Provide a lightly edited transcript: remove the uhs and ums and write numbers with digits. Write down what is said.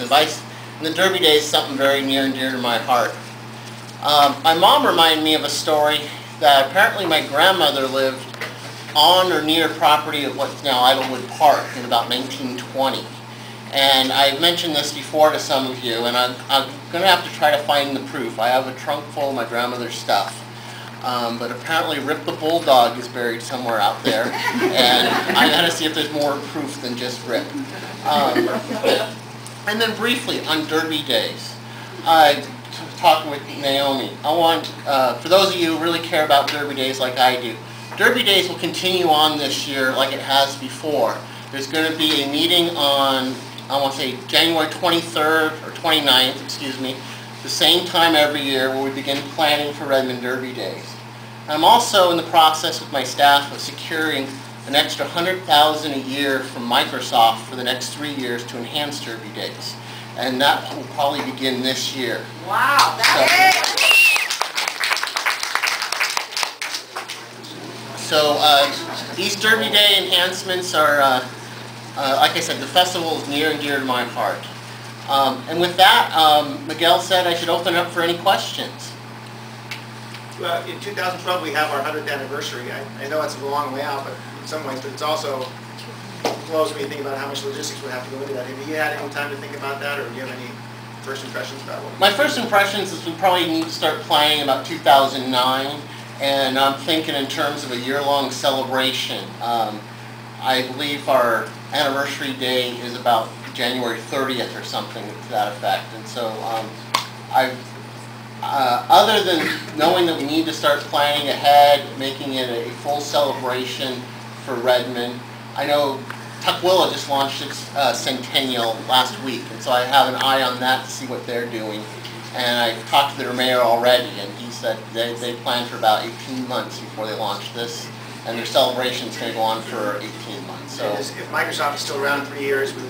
and the Derby Days is something very near and dear to my heart. My mom reminded me of a story that apparently my grandmother lived on or near property of what's now Idlewood Park in about 1920. And I've mentioned this before to some of you, and I'm going to have to try to find the proof. I have a trunk full of my grandmother's stuff. But apparently Rip the Bulldog is buried somewhere out there, and I got to see if there's more proof than just Rip. And then briefly on Derby Days, talking with Naomi, I want, for those of you who really care about Derby Days like I do, Derby Days will continue on this year like it has before. There's going to be a meeting on, I want to say January 23rd or 29th, excuse me, the same time every year where we begin planning for Redmond Derby Days. I'm also in the process with my staff of securing an extra $100,000 a year from Microsoft for the next 3 years to enhance Derby Days. And that will probably begin this year. Wow, So these Derby Day enhancements are, like I said, the festival is near and dear to my heart. And with that, Miguel said I should open up for any questions. Well, in 2012 we have our 100th anniversary. I know it's a long way out, but in some ways, but it's also close when you think about how much logistics would have to go into that. Have you had any time to think about that, or do you have any first impressions about what? My first impressions is we probably need to start planning about 2009, and I'm thinking in terms of a year-long celebration. I believe our anniversary day is about January 30th or something to that effect, and so other than knowing that we need to start planning ahead, making it a full celebration for Redmond, I know Tukwila just launched its centennial last week, and so I have an eye on that to see what they're doing. And I've talked to their mayor already, and he said they plan for about 18 months before they launch this, and their celebration is going to go on for 18 months. So if Microsoft is still around in 3 years, we